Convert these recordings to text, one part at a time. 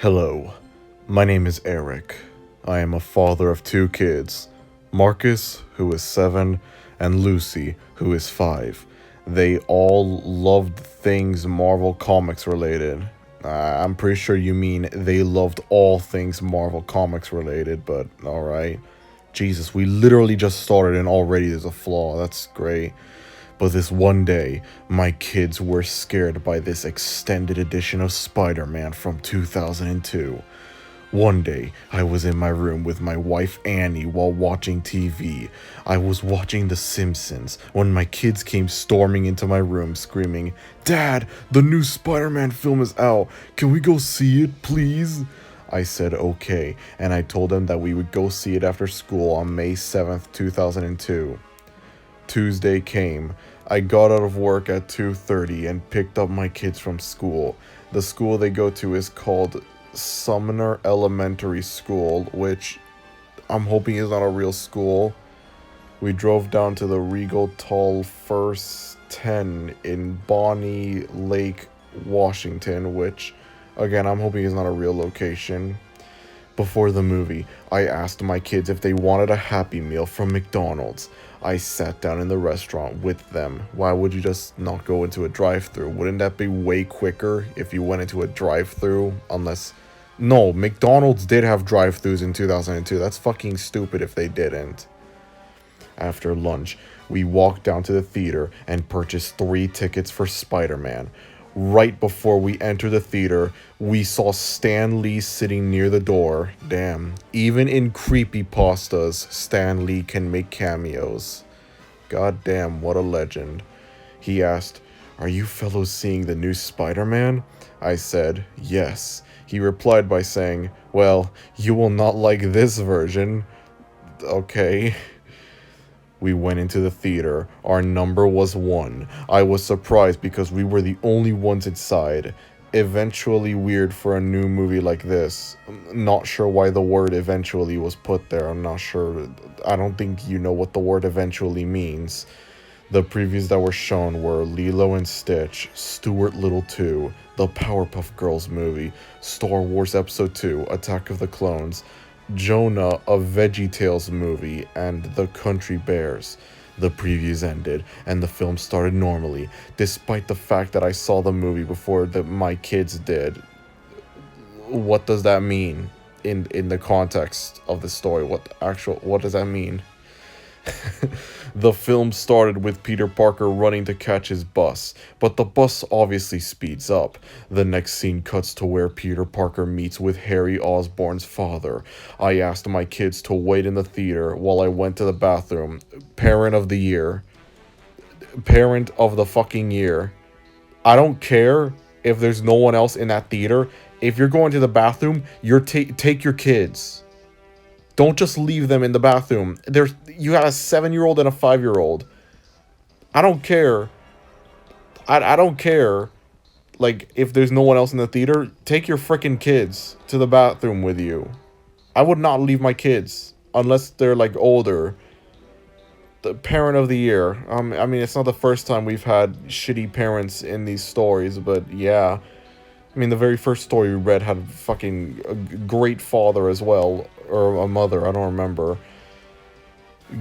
Hello, my name is Eric. I am a father of two kids, Marcus, who is 7, and Lucy, who is 5. They all loved things Marvel Comics related. I'm pretty sure you mean they loved all things Marvel Comics related, but alright. Jesus, we literally just started and already there's a flaw. That's great. But this one day, my kids were scared by this extended edition of Spider Man from 2002. One day, I was in my room with my wife Annie while watching TV. I was watching The Simpsons when my kids came storming into my room screaming, "Dad, the new Spider Man film is out. Can we go see it, please?" I said okay, and I told them that we would go see it after school on May 7th, 2002. Tuesday came. I got out of work at 2:30 and picked up my kids from school. The school they go to is called Sumner Elementary School, which I'm hoping is not a real school. We drove down to the Regal Tall First 10 in Bonnie Lake, Washington, which, again, I'm hoping is not a real location. Before the movie, I asked my kids if they wanted a Happy Meal from McDonald's. I sat down in the restaurant with them. Why would you just not go into a drive-thru? Wouldn't that be way quicker if you went into a drive-thru? Unless... No, McDonald's did have drive-thrus in 2002. That's fucking stupid if they didn't. After lunch, we walked down to the theater and purchased 3 tickets for Spider-Man. Right before we entered the theater, we saw Stan Lee sitting near the door. Damn. Even in creepypastas, Stan Lee can make cameos. God damn, what a legend. He asked, "Are you fellows seeing the new Spider-Man?" I said, "Yes." He replied by saying, "Well, you will not like this version." Okay. We went into the theater. Our number was 1. I was surprised because we were the only ones inside. Eventually weird for a new movie like this. Not sure why the word eventually was put there. I'm not sure. I don't think you know what the word eventually means. The previews that were shown were Lilo and Stitch, Stuart Little 2, the Powerpuff Girls movie, Star Wars Episode 2, Attack of the Clones, Jonah, a VeggieTales movie, and The Country Bears. The previews ended, and the film started normally, despite the fact that I saw the movie before my kids did. What does that mean in the context of the story? What does that mean? The film started with Peter Parker running to catch his bus, but the bus obviously speeds up. The next scene cuts to where Peter Parker meets with Harry Osborn's father. I asked my kids to wait in the theater while I went to the bathroom. Parent of the year. Parent of the fucking year. I don't care if there's no one else in that theater. If you're going to the bathroom, take your kids. Don't just leave them in the bathroom. You got a 7-year-old and a 5-year-old. I don't care. I don't care. Like, if there's no one else in the theater, take your freaking kids to the bathroom with you. I would not leave my kids unless they're like older. The parent of the year. I mean, it's not the first time we've had shitty parents in these stories, but yeah. I mean, the very first story we read had a great father as well, or a mother, I don't remember.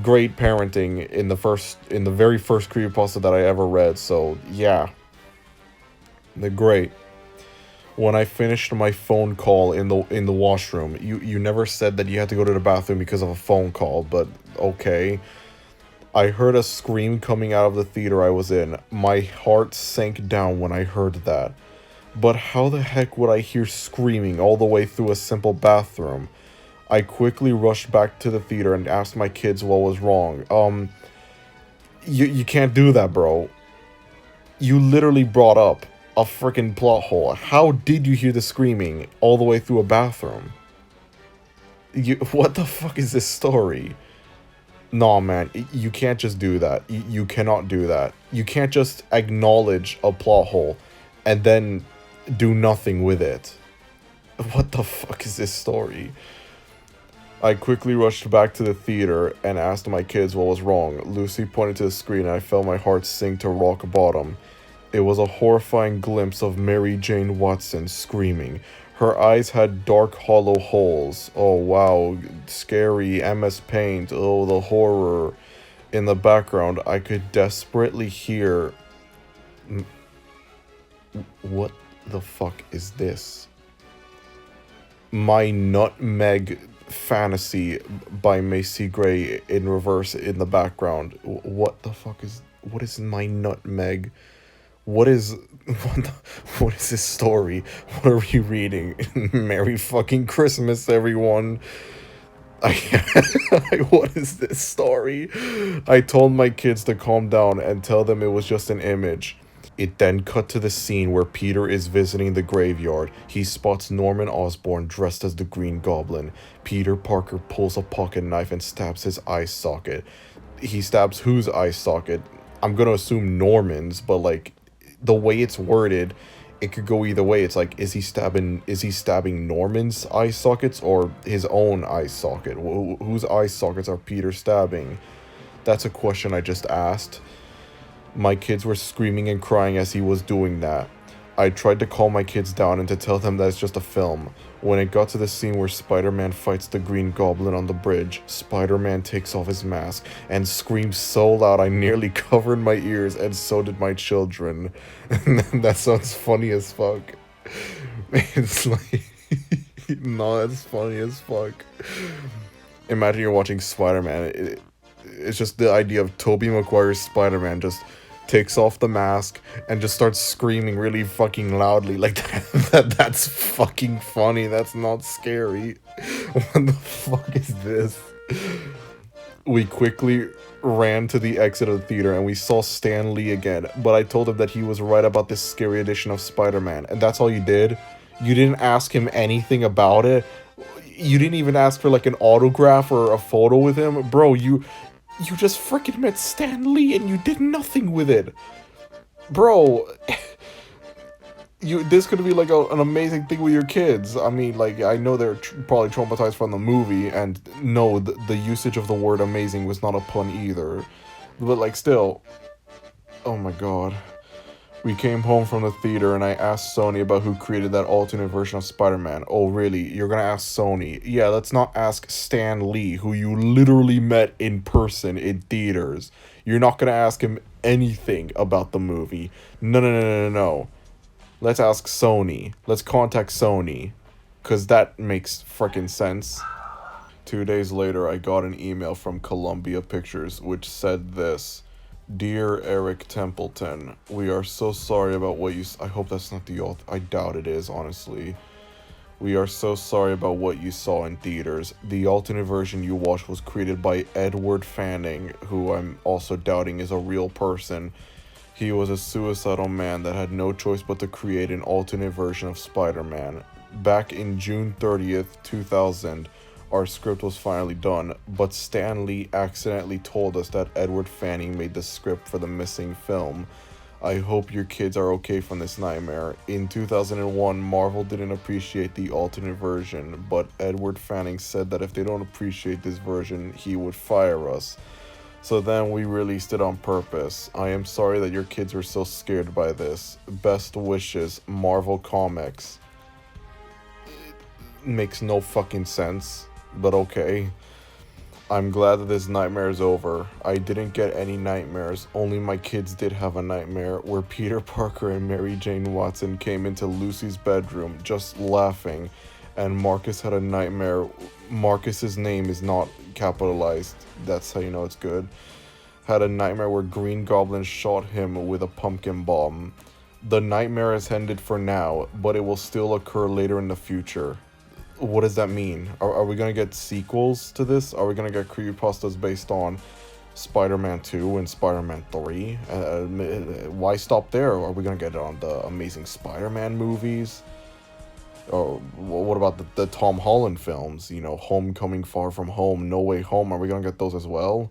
Great parenting in the very first creepypasta that I ever read, so yeah. They're great. When I finished my phone call in the washroom, you never said that you had to go to the bathroom because of a phone call, but okay. I heard a scream coming out of the theater I was in. My heart sank down when I heard that. But how the heck would I hear screaming all the way through a simple bathroom? I quickly rushed back to the theater and asked my kids what was wrong. You can't do that, bro. You literally brought up a freaking plot hole. How did you hear the screaming all the way through a bathroom? What the fuck is this story? Nah, man, you can't just do that. You cannot do that. You can't just acknowledge a plot hole and then do nothing with it. What the fuck is this story? I quickly rushed back to the theater and asked my kids what was wrong. Lucy pointed to the screen and I felt my heart sink to rock bottom. It was a horrifying glimpse of Mary Jane Watson screaming. Her eyes had dark hollow holes. Oh wow, scary MS Paint. Oh, the horror. In the background, I could desperately hear. What the fuck is this? My Nutmeg Fantasy by Macy Gray in reverse in the background. What the fuck is. What is My Nutmeg? What is. What is this story? What are we reading? Merry fucking Christmas, everyone. I, what is this story? I told my kids to calm down and tell them it was just an image. It then cut to the scene where Peter is visiting the graveyard. He spots Norman Osborn dressed as the Green Goblin. Peter Parker pulls a pocket knife and stabs his eye socket. He stabs whose eye socket? I'm gonna assume Norman's, but like the way it's worded, it could go either way. It's like, is he stabbing Norman's eye sockets or his own eye socket? Whose eye sockets are Peter stabbing? That's a question I just asked. My kids were screaming and crying as he was doing that. I tried to calm my kids down and to tell them that it's just a film. When it got to the scene where Spider-Man fights the Green Goblin on the bridge, Spider-Man takes off his mask and screams so loud I nearly covered my ears, and so did my children. That sounds funny as fuck. It's like, no, that's funny as fuck. Imagine you're watching Spider-Man. It's just the idea of Tobey Maguire's Spider-Man just takes off the mask and just starts screaming really fucking loudly like that's fucking funny. That's not scary. What the fuck is this? We quickly ran to the exit of the theater and we saw Stan Lee again, but I told him that he was right about this scary edition of Spider-Man, and that's all you did? You didn't ask him anything about it? You didn't even ask for like an autograph or a photo with him? Bro, you just freaking met Stan Lee and you did nothing with it. Bro, this could be like an amazing thing with your kids. I mean, like, I know they're probably traumatized from the movie, and no, the usage of the word amazing was not a pun either. But, like, still, oh my god. We came home from the theater and I asked Sony about who created that alternate version of Spider-Man. Oh, really? You're gonna ask Sony? Yeah, let's not ask Stan Lee, who you literally met in person in theaters. You're not gonna ask him anything about the movie. No, no, no, no, no, no. Let's ask Sony. Let's contact Sony. Because that makes frickin' sense. 2 days later, I got an email from Columbia Pictures, which said this. Dear Eric Templeton, we are so sorry about what you... I hope that's not the... I doubt it is, honestly. We are so sorry about what you saw in theaters. The alternate version you watched was created by Edward Fanning, who I'm also doubting is a real person. He was a suicidal man that had no choice but to create an alternate version of Spider-Man. Back in June 30th, 2000, our script was finally done, but Stan Lee accidentally told us that Edward Fanning made the script for the missing film. I hope your kids are okay from this nightmare. In 2001, Marvel didn't appreciate the alternate version, but Edward Fanning said that if they don't appreciate this version, he would fire us. So then we released it on purpose. I am sorry that your kids were so scared by this. Best wishes, Marvel Comics. It makes no fucking sense, but okay. I'm glad that this nightmare is over. I didn't get any nightmares, only my kids did have a nightmare where Peter Parker and Mary Jane Watson came into Lucy's bedroom just laughing, and Marcus had a nightmare. Marcus's name is not capitalized, that's how you know it's good. Had a nightmare where Green Goblin shot him with a pumpkin bomb. The nightmare has ended for now, but it will still occur later in the future. What does that mean? Are we gonna get sequels to this? Are we gonna get creepypastas based on Spider-Man 2 and Spider-Man 3? Why stop there? Are we gonna get it on the Amazing Spider-Man movies? Or what about the Tom Holland films? You know, Homecoming, Far From Home, No Way Home. Are we gonna get those as well?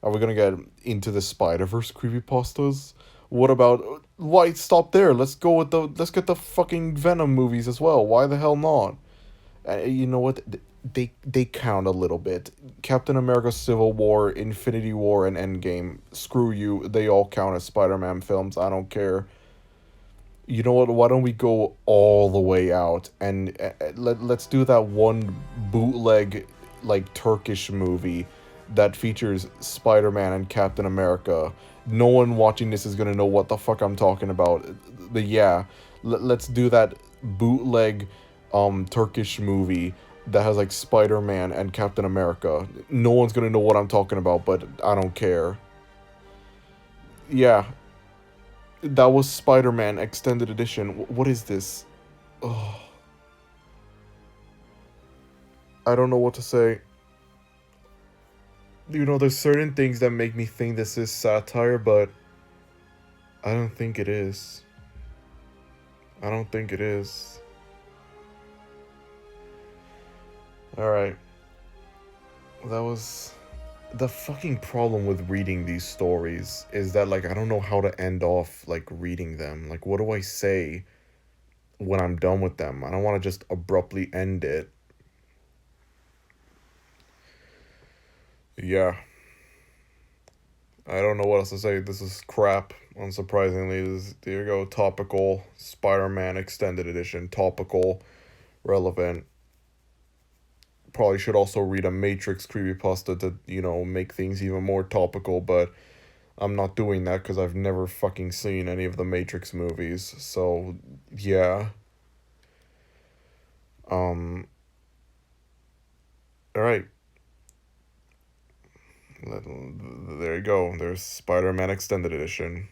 Are we gonna get Into the Spider-Verse creepypastas? What about... Why stop there? Let's get the fucking Venom movies as well. Why the hell not? You know what? They count a little bit. Captain America: Civil War, Infinity War, and Endgame. Screw you. They all count as Spider-Man films. I don't care. You know what? Why don't we go all the way out and let's do that one bootleg like Turkish movie that features Spider-Man and Captain America. No one watching this is gonna know what the fuck I'm talking about. But yeah, let's do that bootleg Turkish movie that has like Spider-Man and Captain America. No one's gonna know what I'm talking about, but I don't care. Yeah, that was Spider-Man Extended Edition. What is this? Oh, I don't know what to say. You know, there's certain things that make me think this is satire, but I don't think it is. I don't think it is. Alright. That was. The fucking problem with reading these stories is that, like, I don't know how to end off, like, reading them. Like, what do I say when I'm done with them? I don't want to just abruptly end it. Yeah. I don't know what else to say. This is crap, unsurprisingly. There you go. Topical. Spider Man Extended Edition. Topical. Relevant. Probably should also read a Matrix creepypasta to, make things even more topical, but I'm not doing that because I've never fucking seen any of the Matrix movies. So, yeah. Um, alright. There you go. There's Spider Man Extended Edition.